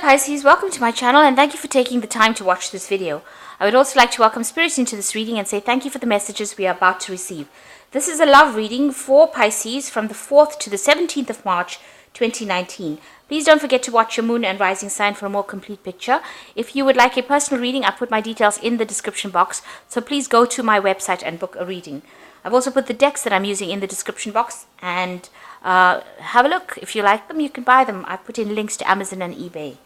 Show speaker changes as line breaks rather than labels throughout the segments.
Pisces, welcome to my channel and thank you for taking the time to watch this video. I would also like to welcome Spirit into this reading and say thank you for the messages we are about to receive. This is a love reading for Pisces from the 4th to the 17th of March 2019. Please don't forget to watch your moon and rising sign for a more complete picture. If you would like a personal reading, I put my details in the description box, so please go to my website and book a reading. I've also put the decks that I'm using in the description box, and have a look. If you like them, you can buy them. I put in links to Amazon and eBay.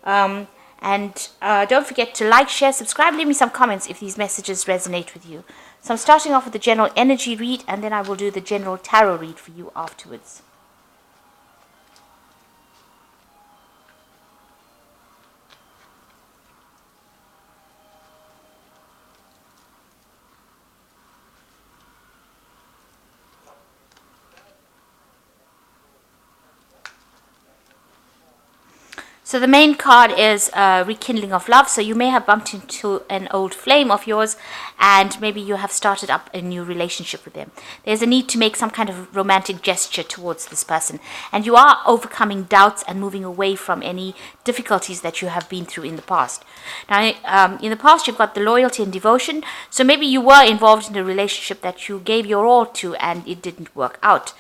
Don't forget to like, share, subscribe, leave me some comments if these messages resonate with you. So I'm starting off with the general energy read, and then I will do the general tarot read for you afterwards. So the main card is rekindling of love. So you may have bumped into an old flame of yours and maybe you have started up a new relationship with them. There's a need to make some kind of romantic gesture towards this person. And you are overcoming doubts and moving away from any difficulties that you have been through in the past. Now, in the past, you've got the loyalty and devotion. So maybe you were involved in a relationship that you gave your all to and it didn't work out.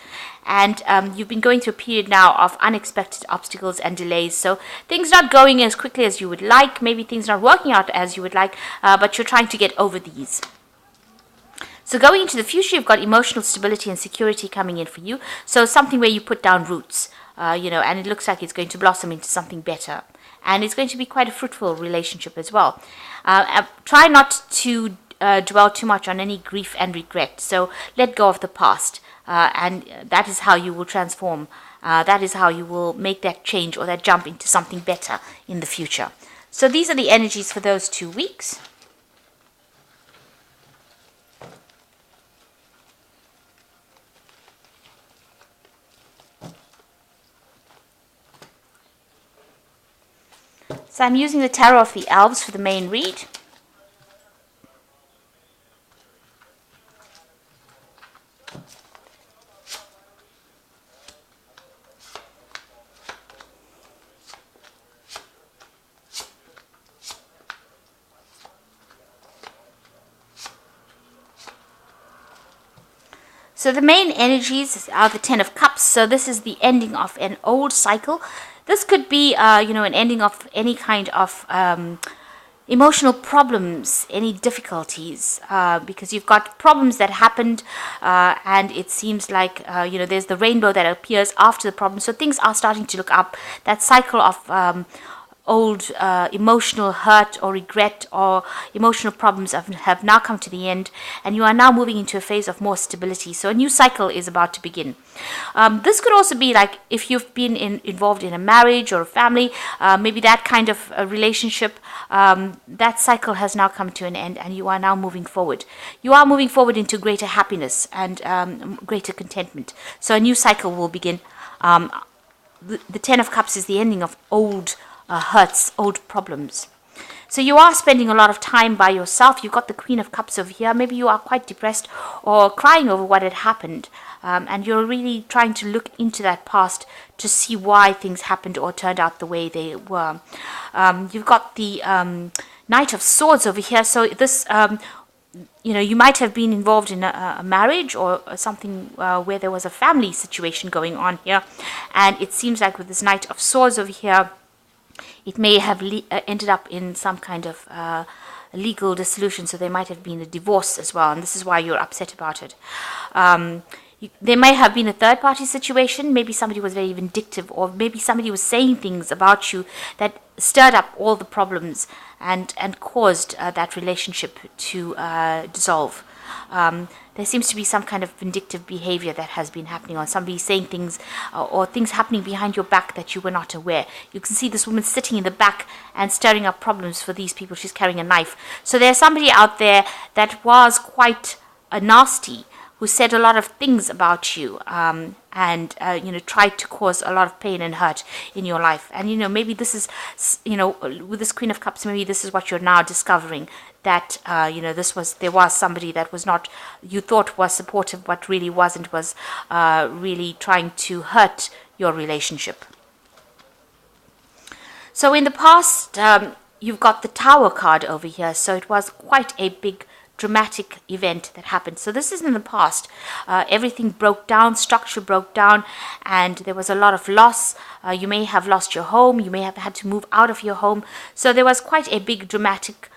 And you've been going through a period now of unexpected obstacles and delays. So things not going as quickly as you would like. Maybe things not working out as you would like, but you're trying to get over these. So going into the future, you've got emotional stability and security coming in for you. So something where you put down roots, and it looks like it's going to blossom into something better. And it's going to be quite a fruitful relationship as well. Try not to dwell too much on any grief and regret. So let go of the past. And that is how you will transform. That is how you will make that change or that jump into something better in the future. So these are the energies for those 2 weeks. So I'm using the Tarot of the Elves for the main read. So the main energies are the Ten of Cups. So this is the ending of an old cycle. This could be, an ending of any kind of emotional problems, any difficulties, because you've got problems that happened, and it seems like, there's the rainbow that appears after the problem. So things are starting to look up. That cycle of old emotional hurt or regret or emotional problems have now come to the end, and you are now moving into a phase of more stability. So a new cycle is about to begin. This could also be like if you've been involved in a marriage or a family, maybe that kind of a relationship, that cycle has now come to an end and you are now moving forward. You are moving forward into greater happiness and greater contentment. So a new cycle will begin. The Ten of Cups is the ending of old hurts, old problems. So you are spending a lot of time by yourself. You've got the Queen of Cups over here. Maybe you are quite depressed or crying over what had happened. And you're really trying to look into that past to see why things happened or turned out the way they were. You've got the Knight of Swords over here. So this, you might have been involved in a marriage or something where there was a family situation going on here. And it seems like with this Knight of Swords over here, it may have ended up in some kind of legal dissolution, so there might have been a divorce as well, and this is why you're upset about it. There may have been a third-party situation. Maybe somebody was very vindictive, or maybe somebody was saying things about you that stirred up all the problems and caused that relationship to dissolve. There seems to be some kind of vindictive behavior that has been happening, or somebody saying things or things happening behind your back that you were not aware. You can see this woman sitting in the back and stirring up problems for these people. She's carrying a knife. So there's somebody out there that was quite nasty, who said a lot of things about you and tried to cause a lot of pain and hurt in your life. And maybe this is, with this Queen of Cups, maybe this is what you're now discovering, that there was somebody that was not, you thought was supportive but really wasn't, was really trying to hurt your relationship. So in the past, you've got the Tower card over here. So it was quite a big dramatic event that happened. So this is in the past. Everything broke down, structure broke down, and there was a lot of loss. You may have lost your home. You may have had to move out of your home. So there was quite a big dramatic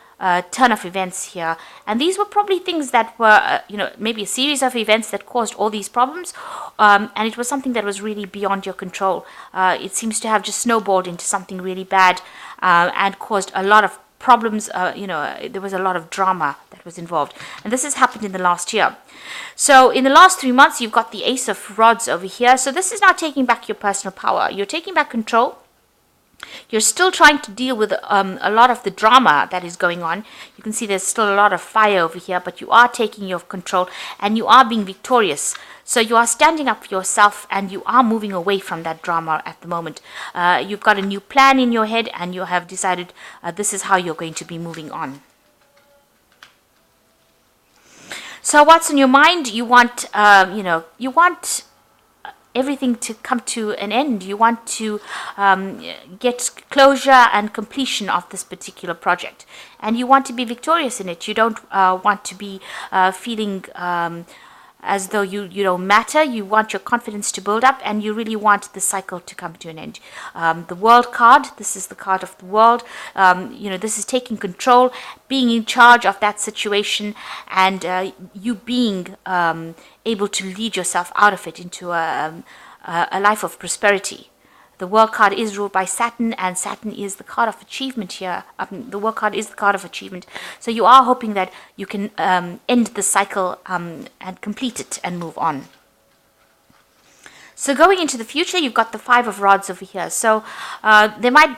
turn of events here, and these were probably things that were maybe a series of events that caused all these problems, and it was something that was really beyond your control. It seems to have just snowballed into something really bad, and caused a lot of problems. There was a lot of drama that was involved, and this has happened in the last year. So in the last 3 months, you've got the Ace of Rods over here. So this is now taking back your personal power. You're taking back control. You're still trying to deal with a lot of the drama that is going on. You can see there's still a lot of fire over here, but you are taking your control and you are being victorious. So you are standing up for yourself and you are moving away from that drama at the moment. You've got a new plan in your head and you have decided this is how you're going to be moving on. So what's on your mind? You want, you want everything to come to an end. You want to get closure and completion of this particular project, and you want to be victorious in it. You don't want to be feeling as though you don't matter. You want your confidence to build up, and you really want the cycle to come to an end. The World card, this is the card of the world. This is taking control, being in charge of that situation, and you being able to lead yourself out of it into a life of prosperity. The World card is ruled by Saturn, and Saturn is the card of achievement here. The World card is the card of achievement. So you are hoping that you can end the cycle and complete it and move on. So going into the future, you've got the Five of Rods over here. So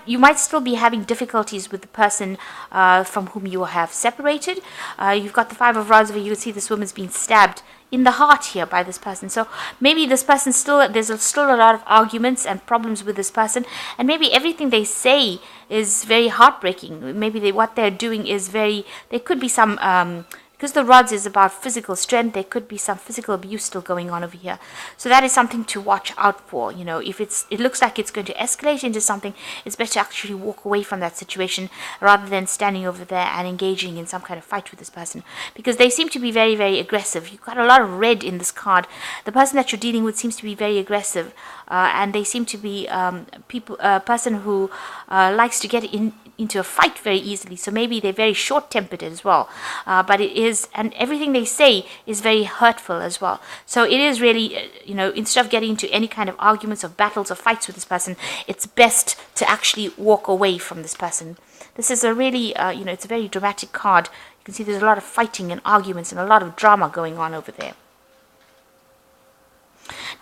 you might still be having difficulties with the person from whom you have separated. You've got the Five of Rods over here. You can see this woman's being stabbed in the heart here by this person. So maybe this person there's still a lot of arguments and problems with this person, and maybe everything they say is very heartbreaking. Maybe what they're doing is there could be some because the rods is about physical strength, there could be some physical abuse still going on over here. So that is something to watch out for. If it looks like it's going to escalate into something, it's better to actually walk away from that situation rather than standing over there and engaging in some kind of fight with this person, because they seem to be very, very aggressive. You've got a lot of red in this card. The person that you're dealing with seems to be very aggressive, and they seem to be a person who likes to get into a fight very easily. So maybe they're very short-tempered as well, but it is, and everything they say is very hurtful as well. So it is really, instead of getting into any kind of arguments or battles or fights with this person, it's best to actually walk away from this person. This is a really, it's a very dramatic card. You can see there's a lot of fighting and arguments and a lot of drama going on over there.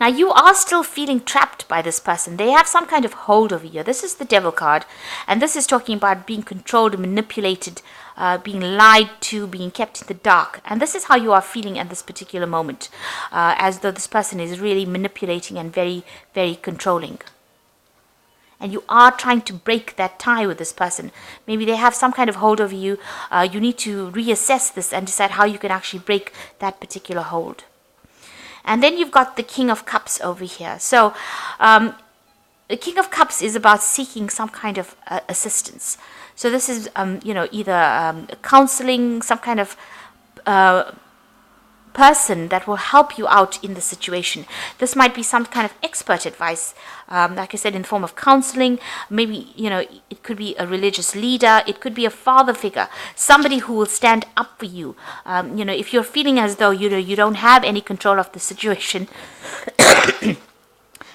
Now, you are still feeling trapped by this person. They have some kind of hold over you. This is the Devil card, and this is talking about being controlled and manipulated, being lied to, being kept in the dark. And this is how you are feeling at this particular moment, as though this person is really manipulating and very, very controlling. And you are trying to break that tie with this person. Maybe they have some kind of hold over you. You need to reassess this and decide how you can actually break that particular hold. And then you've got the King of Cups over here. So the King of Cups is about seeking some kind of assistance. So this is, either counseling, some kind of person that will help you out in the situation. This might be some kind of expert advice, like I said, in the form of counseling. Maybe, it could be a religious leader. It could be a father figure, somebody who will stand up for you. If you're feeling as though, you don't have any control of the situation,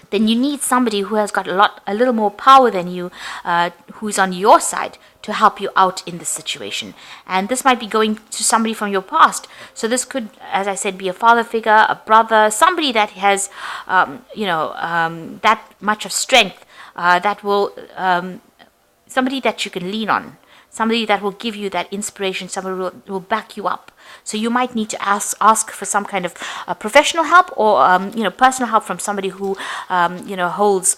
then you need somebody who has got a little more power than you, who's on your side to help you out in this situation. And this might be going to somebody from your past. So this could, as I said, be a father figure, a brother, somebody that has, that much of strength, that will, somebody that you can lean on, somebody that will give you that inspiration, somebody will back you up. So you might need to ask for some kind of professional help or, personal help from somebody who, holds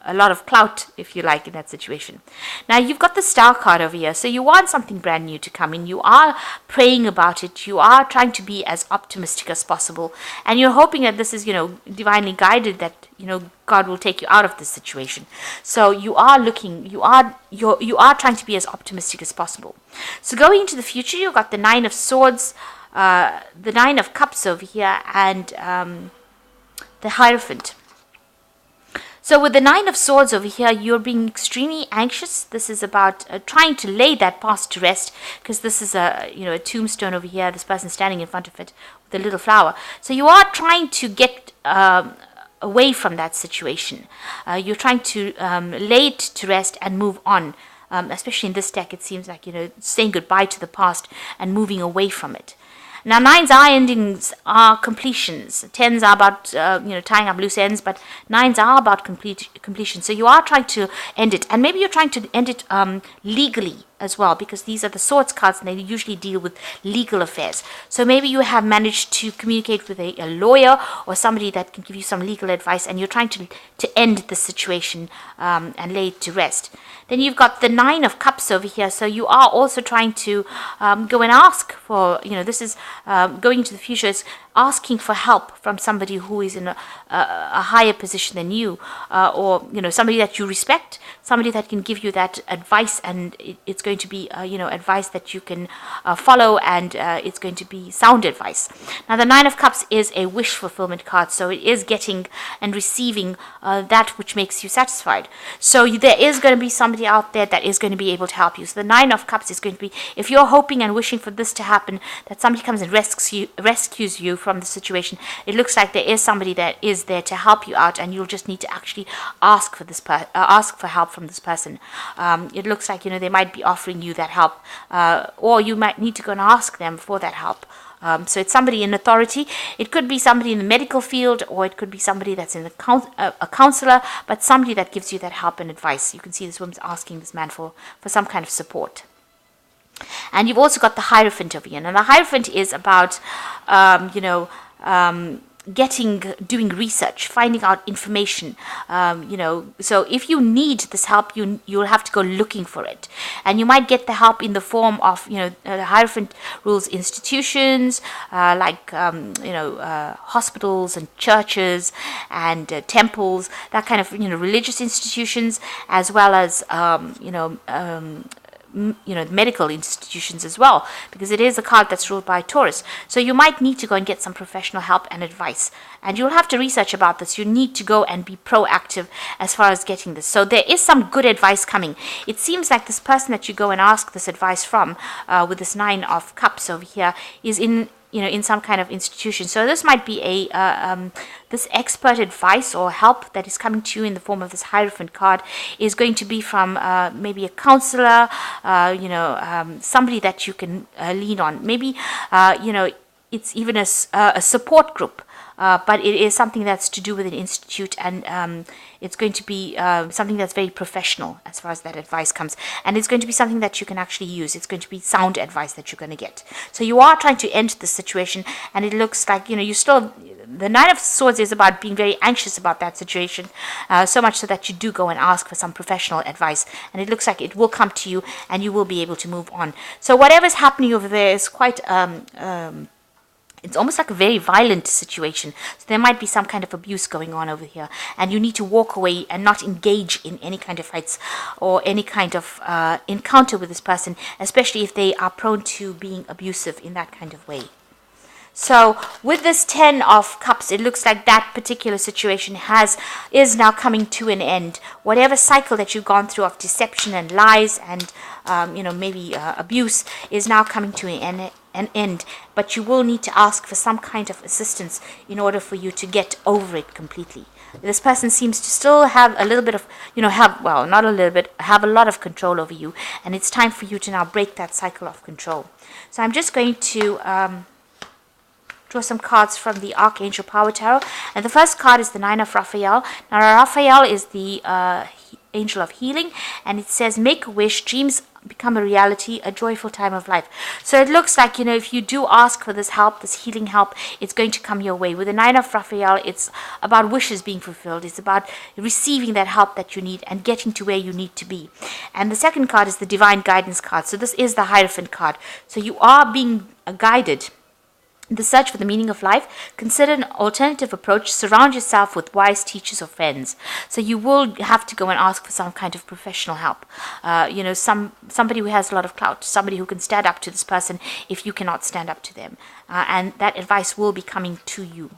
a lot of clout, if you like, in that situation. Now, you've got the Star card over here. So you want something brand new to come in. You are praying about it. You are trying to be as optimistic as possible. And you're hoping that this is, divinely guided, that God will take you out of this situation. So you are trying to be as optimistic as possible. So going into the future, you've got the Nine of Swords, the Nine of Cups over here, and the Hierophant. So with the Nine of Swords over here, you're being extremely anxious. This is about trying to lay that past to rest, because this is a tombstone over here. This person standing in front of it with a little flower. So you are trying to get away from that situation. You're trying to lay it to rest and move on. Especially in this deck, it seems like saying goodbye to the past and moving away from it. Now, nines are endings, are completions. Tens are about, tying up loose ends, but nines are about completion. So you are trying to end it. And maybe you're trying to end it legally as well, because these are the Swords cards and they usually deal with legal affairs. So maybe you have managed to communicate with a lawyer or somebody that can give you some legal advice, and you're trying to end the situation and lay it to rest. Then you've got the Nine of Cups over here. So you are also trying to go and ask for, this is going into the future, is asking for help from somebody who is in a higher position than you, or, somebody that you respect, somebody that can give you that advice, and it's going to be, advice that you can follow, and it's going to be sound advice. Now, the Nine of Cups is a wish fulfillment card, so it is getting and receiving that which makes you satisfied. So there is going to be somebody out there that is going to be able to help you. So the Nine of Cups is going to be, if you're hoping and wishing for this to happen, that somebody comes and rescues you from the situation, it looks like there is somebody that is there to help you out, and you'll just need to actually ask for help from this person. It looks like they might be offering you that help, or you might need to go and ask them for that help. So it's somebody in authority. It could be somebody in the medical field, or it could be somebody that's in a counselor, but somebody that gives you that help and advice. You can see this woman's asking this man for some kind of support. And you've also got the Hierophant over here. And the Hierophant is about, doing research, finding out information, so if you need this help, you'll have to go looking for it, and you might get the help in the form of, the Hierophant rules institutions, like hospitals and churches and temples, that kind of religious institutions, as well as medical institutions as well, because it is a card that's ruled by Taurus. So you might need to go and get some professional help and advice, and you'll have to research about this. You need to go and be proactive as far as getting this. So there is some good advice coming. It seems like this person that you go and ask this advice from, with this Nine of Cups over here, is in some kind of institution. So this might be this expert advice or help that is coming to you in the form of this Hierophant card is going to be from maybe a counselor, somebody that you can lean on. Maybe, it's even a support group. But it is something that's to do with an institute, and it's going to be something that's very professional as far as that advice comes, and it's going to be something that you can actually use. It's going to be sound advice that you're going to get. So you are trying to end the situation, and it looks like you still. The Nine of Swords is about being very anxious about that situation, so much so that you do go and ask for some professional advice, and it looks like it will come to you, and you will be able to move on. So whatever's happening over there is quite it's almost like a very violent situation. So there might be some kind of abuse going on over here, and you need to walk away and not engage in any kind of fights or any kind of encounter with this person, especially if they are prone to being abusive in that kind of way. So with this Ten of Cups, it looks like that particular situation is now coming to an end. Whatever cycle that you've gone through of deception and lies and maybe abuse is now coming to an end. But you will need to ask for some kind of assistance in order for you to get over it completely. This person seems to still have a little bit of, have a lot of control over you, and it's time for you to now break that cycle of control. So I'm just going to draw some cards from the Archangel Power Tarot. And the first card is the Nine of Raphael. Now, Raphael is the angel of healing, and it says, make a wish, dreams become a reality, a joyful time of life. So it looks like, if you do ask for this help, this healing help, it's going to come your way. With the Nine of Raphael, it's about wishes being fulfilled. It's about receiving that help that you need and getting to where you need to be. And the second card is the Divine Guidance card. So this is the Hierophant card. So you are being guided the search for the meaning of life, consider an alternative approach. Surround yourself with wise teachers or friends. So you will have to go and ask for some kind of professional help. Somebody who has a lot of clout, somebody who can stand up to this person if you cannot stand up to them. And that advice will be coming to you.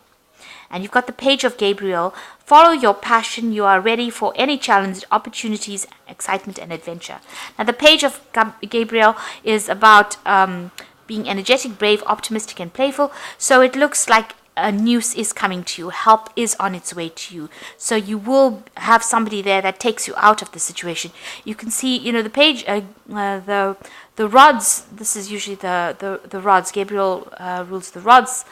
And you've got the Page of Gabriel. Follow your passion. You are ready for any challenge, opportunities, excitement, and adventure. Now, the Page of Gabriel is about being energetic, brave, optimistic, and playful. So it looks like a news is coming to you. Help is on its way to you. So you will have somebody there that takes you out of the situation. You can see, the page, the rods. This is usually the rods. Gabriel rules the rods.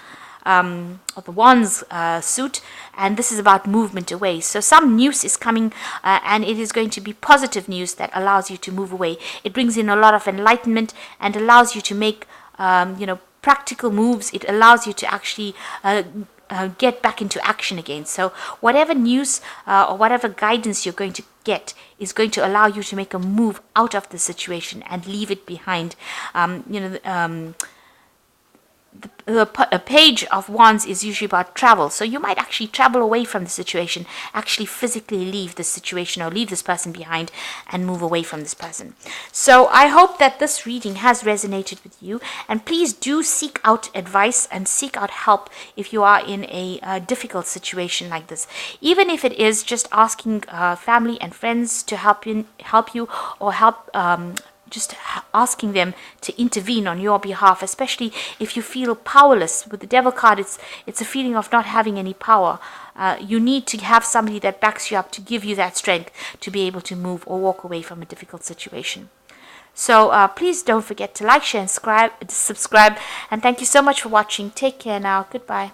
Or the wands suit, and this is about movement away. So some news is coming, and it is going to be positive news that allows you to move away. It brings in a lot of enlightenment and allows you to make practical moves. It allows you to actually get back into action again. So whatever news or whatever guidance you're going to get is going to allow you to make a move out of the situation and leave it behind. A Page of Wands is usually about travel. So you might actually travel away from the situation, actually physically leave the situation or leave this person behind and move away from this person. So I hope that this reading has resonated with you, and please do seek out advice and seek out help if you are in a difficult situation like this. Even if it is just asking family and friends to help you or help just asking them to intervene on your behalf, especially if you feel powerless. With the Devil card, it's a feeling of not having any power. You need to have somebody that backs you up to give you that strength to be able to move or walk away from a difficult situation. So please don't forget to like, share, and subscribe. And thank you so much for watching. Take care now. Goodbye.